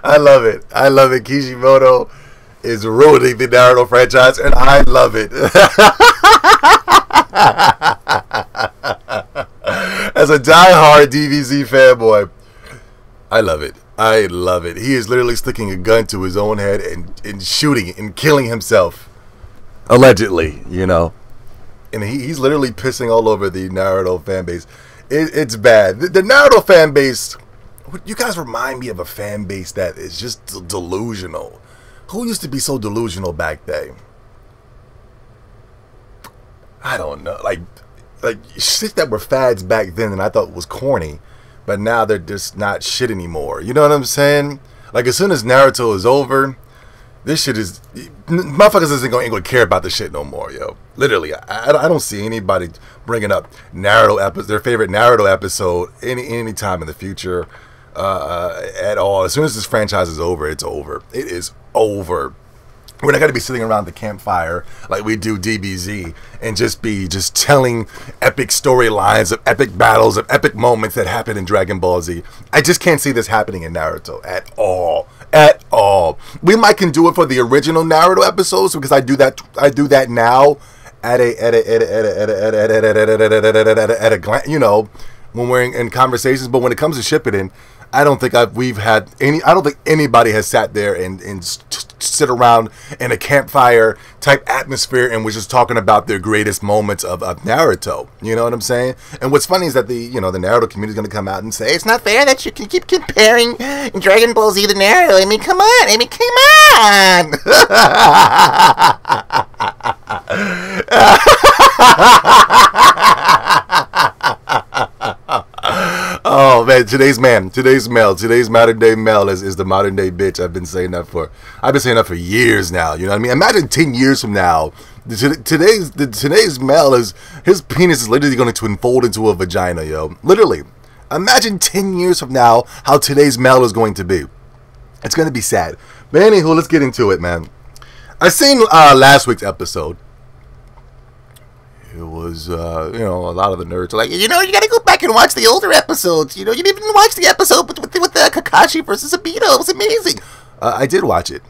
I love it. I love it. Kishimoto is ruining the Naruto franchise, and I love it. As a diehard DBZ fanboy, I love it. I love it. He is literally sticking a gun to his own head and shooting it and killing himself. Allegedly, you know. And he's literally pissing all over the Naruto fan base. It's bad. The Naruto fan base, you guys remind me of a fan base that is just delusional. Who used to be so delusional back then? I don't know. Like shit that were fads back then and I thought was corny. But now they're just not shit anymore. You know what I'm saying? Like, as soon as Naruto is over, this shit is... Motherfuckers ain't gonna care about this shit no more, yo. Literally, I don't see anybody bringing up their favorite Naruto episode any time in the future at all. As soon as this franchise is over, it's over. It is over. We're not going to be sitting around the campfire like we do DBZ and just telling epic storylines of epic battles, of epic moments that happen in Dragon Ball Z. I just can't see this happening in Naruto at all. At all. We might can do it for the original Naruto episodes because I do that now at a glance, you know, when we're in conversations. But when it comes to Shippuden, I don't think I don't think anybody has sat there and sit around in a campfire type atmosphere and was just talking about their greatest moments of Naruto. You know what I'm saying? And what's funny is that the Naruto community is going to come out and say it's not fair that you can keep comparing Dragon Ball Z to Naruto. I mean, come on. Oh man, today's modern day male is the modern day bitch. I've been saying that for years now. You know what I mean? Imagine 10 years from now, today's male his penis is literally going to unfold into a vagina, yo. Literally. Imagine 10 years from now how today's male is going to be. It's going to be sad. But anywho, let's get into it, man. I seen last week's episode. It was, a lot of the nerds are like, you gotta go back and watch the older episodes. You didn't even watch the episode with Kakashi versus Obito. It was amazing. I did watch it.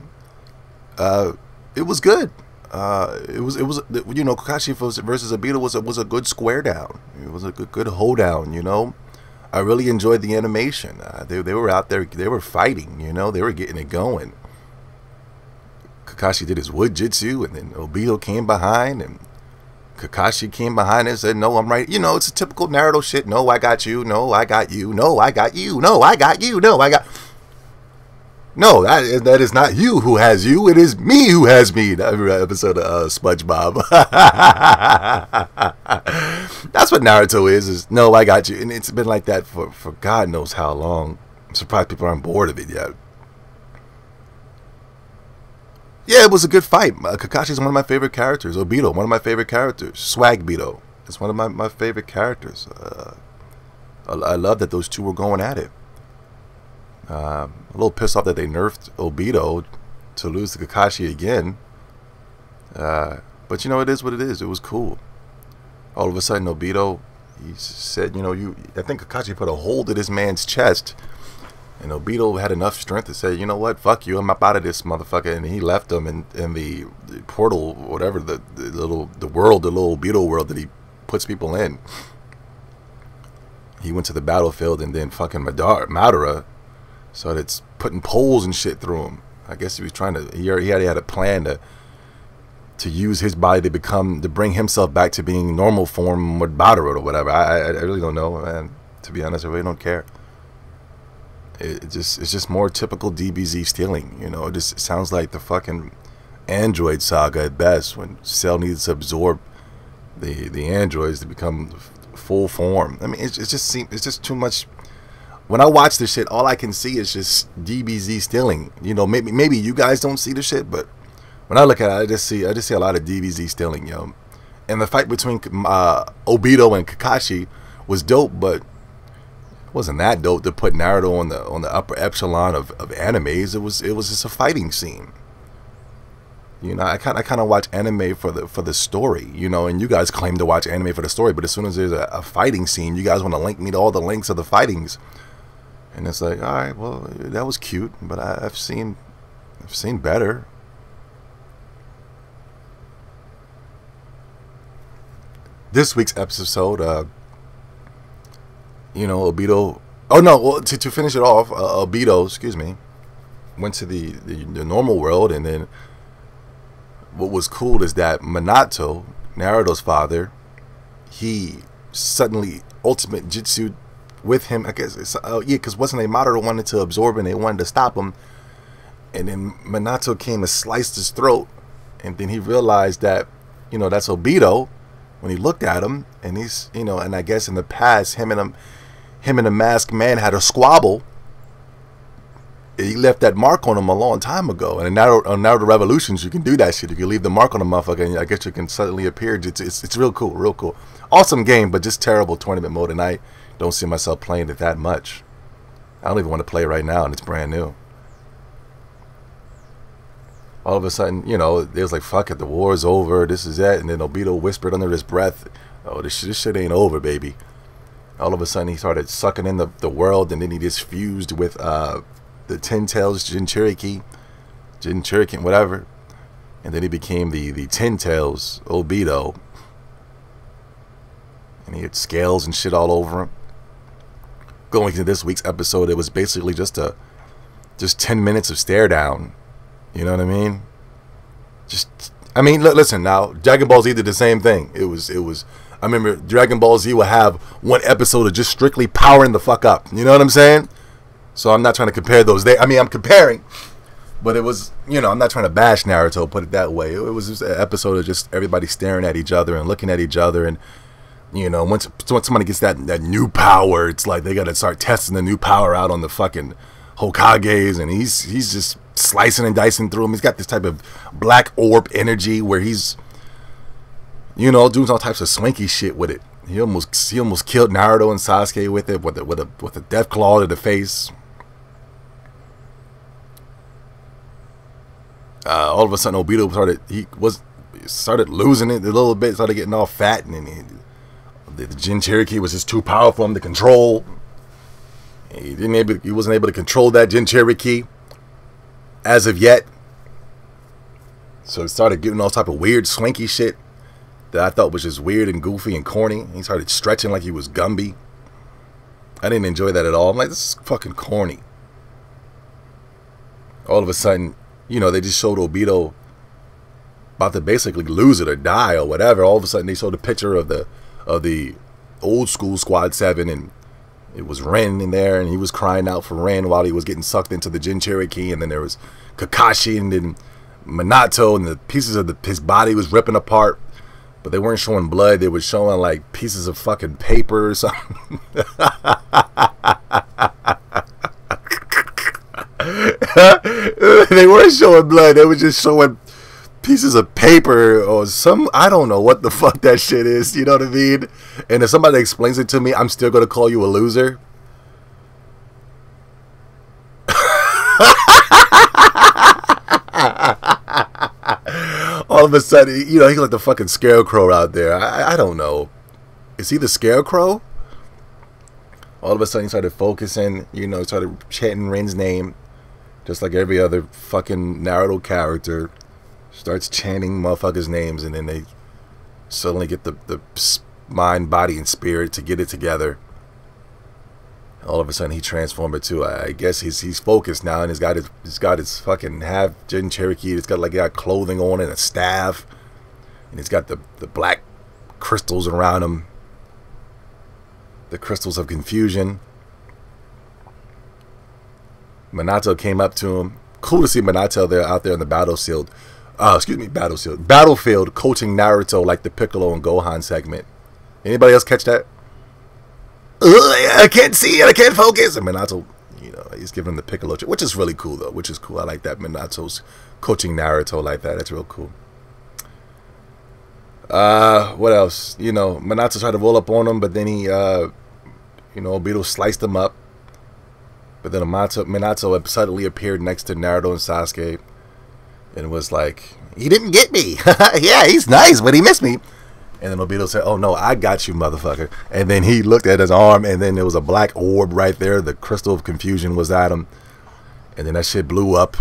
It was good. Kakashi versus Obito was a good square down. It was a good hoedown, I really enjoyed the animation. They were out there, they were fighting, they were getting it going. Kakashi did his wood jitsu, and then Obito came behind, and Kakashi came behind and said, no, I'm right. It's a typical Naruto shit. No, I got you. No, I got you. No, I got you. No, I got you. No, I got... No, that is not you who has you. It is me who has me. That episode of SpongeBob. That's what Naruto is no, I got you. And it's been like that for God knows how long. I'm surprised people aren't bored of it yet. Yeah, it was a good fight. Kakashi's one of my favorite characters. Obito, one of my favorite characters. Swag Beto. It's one of my favorite characters. I love that those two were going at it. A little pissed off that they nerfed Obito to lose to Kakashi again. But it is what it is. It was cool. All of a sudden, Obito, he said, I think Kakashi put a hold at this man's chest. And Obito had enough strength to say, you know what, fuck you, I'm up out of this motherfucker. And he left him in the portal, whatever, the little Obito world that he puts people in. He went to the battlefield, and then fucking Madara started putting poles and shit through him. I guess he was trying to, he already had a plan to use his body to bring himself back to being normal form with Madara or whatever. I really don't know, man. To be honest, I really don't care. It's just more typical DBZ stealing, It just sounds like the fucking Android saga at best, when Cell needs to absorb the androids to become full form. I mean, it's just too much. When I watch this shit, all I can see is just DBZ stealing. Maybe you guys don't see the shit, but when I look at it, I just see a lot of DBZ stealing, yo. And the fight between Obito and Kakashi was dope, but wasn't that dope to put Naruto on the upper echelon of animes. It was just a fighting scene. You know, I kind of watch anime for the story, you know, and you guys claim to watch anime for the story, but as soon as there's a fighting scene, you guys want to link me to all the links of the fightings, and it's like, all right, well, that was cute, but I've seen better. This week's episode, you know, Obito. Oh no, well, to finish it off, Obito, excuse me, went to the normal world, and then. What was cool is that Minato, Naruto's father, he suddenly ultimate jutsu with him. I guess it's, yeah, because wasn't it Madara wanted to absorb and they wanted to stop him, and then Minato came and sliced his throat, and then he realized that, you know, that's Obito when he looked at him, and he's, you know, and I guess in the past him and the masked man had a squabble. He left that mark on him a long time ago, and now on Naruto Revolutions you can do that shit. You can leave the mark on a motherfucker, and I guess you can suddenly appear. It's real cool, real cool. Awesome game, but just terrible tournament mode, and I don't see myself playing it that much. I don't even want to play it right now, and it's brand new. All of a sudden, you know, there's like, fuck it, the war's over, this is that, and then Obito whispered under his breath, oh, this shit ain't over, baby. All of a sudden he started sucking in the world, and then he just fused with the Ten Tails Jinchuuriki, whatever, and then he became the Ten Tails Obito, and he had scales and shit all over him. Going to this week's episode, it was basically just 10 minutes of stare down. You know what I mean? I mean, listen now. Dragon Ball Z did the same thing. It was. I remember Dragon Ball Z will have one episode of just strictly powering the fuck up. You know what I'm saying? So I'm not trying to compare those. I mean, I'm comparing, but it was, you know, I'm not trying to bash Naruto, put it that way. It was just an episode of just everybody staring at each other and looking at each other, and, you know, once somebody gets that new power, it's like they got to start testing the new power out on the fucking Hokages, and he's just slicing and dicing through them. He's got this type of black orb energy where he's, you know, doing all types of swanky shit with it. He almost killed Naruto and Sasuke with it, with a death claw to the face. All of a sudden, Obito started losing it a little bit, started getting all fat, and then the Jinchuuriki was just too powerful for him to control. He wasn't able to control that Jinchuuriki as of yet. So he started getting all type of weird, swanky shit that I thought was just weird and goofy and corny. He started stretching like he was Gumby. I didn't enjoy that at all. I'm like, this is fucking corny. All of a sudden, you know, they just showed Obito about to basically lose it or die or whatever. All of a sudden, they showed a picture of the old school Squad 7, and it was Ren in there, and he was crying out for Ren while he was getting sucked into the Jinchuuriki, and then there was Kakashi, and then Minato, and the pieces of his body was ripping apart, but they weren't showing blood. They were showing like pieces of fucking paper or something. They weren't showing blood. They were just showing pieces of paper or some, I don't know what the fuck that shit is. You know what I mean? And if somebody explains it to me, I'm still gonna call you a loser. All of a sudden, you know, he's like the fucking scarecrow out there. I don't know. Is he the scarecrow? All of a sudden, he started focusing. You know, started chanting Ren's name, just like every other fucking Naruto character. Starts chanting motherfuckers' names, and then they suddenly get the mind, body, and spirit to get it together. All of a sudden, he transformed it too. I guess he's focused now, and he's got his fucking half Jinchuuriki. It's got clothing on and a staff, and he's got the black crystals around him, the crystals of confusion. Minato came up to him. Cool to see Minato out there in the battlefield. Battlefield coaching Naruto like the Piccolo and Gohan segment. Anybody else catch that? I can't see it. I can't focus. And Minato, you know, he's giving him the Piccolo, which is really cool though. Which is cool. I like that Minato's coaching Naruto like that. That's real cool. What else? You know, Minato tried to roll up on him, but then he, you know, Obito sliced him up. But then Minato suddenly appeared next to Naruto and Sasuke. and was like, he didn't get me. Yeah, he's nice, but he missed me. And then Obito said, oh no, I got you, motherfucker. And then he looked at his arm, and then there was a black orb right there. The crystal of confusion was at him. And then that shit blew up.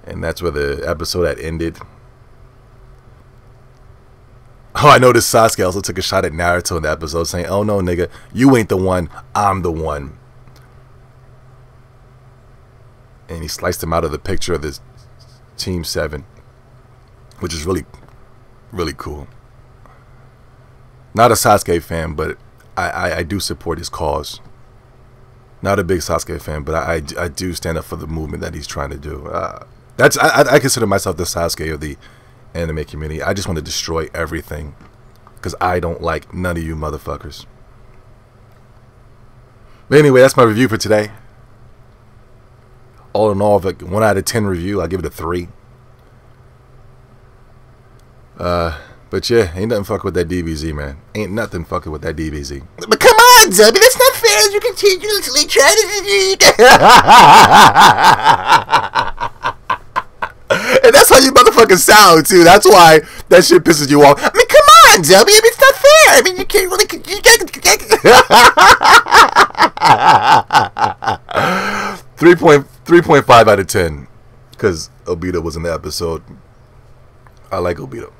And that's where the episode had ended. Oh, I noticed Sasuke also took a shot at Naruto in the episode, saying, oh no, nigga, you ain't the one, I'm the one. And he sliced him out of the picture of this Team 7, which is really, really cool. Not a Sasuke fan, but I do support his cause. Not a big Sasuke fan, but I do stand up for the movement that he's trying to do. I consider myself the Sasuke of the anime community. I just want to destroy everything because I don't like none of you motherfuckers. But anyway, that's my review for today. All in all, like 1 out of 10 review, I give it a 3. But yeah, ain't nothing fucking with that DBZ, man. Ain't nothing fucking with that DBZ. But come on, Zubby, that's not fair. You continuously try to... And that's how you motherfucking sound, too. That's why that shit pisses you off. I mean, come on, Zubby. I mean, it's not fair. I mean, you can't really... 3.5 out of 10. Because Obito was in the episode. I like Obito.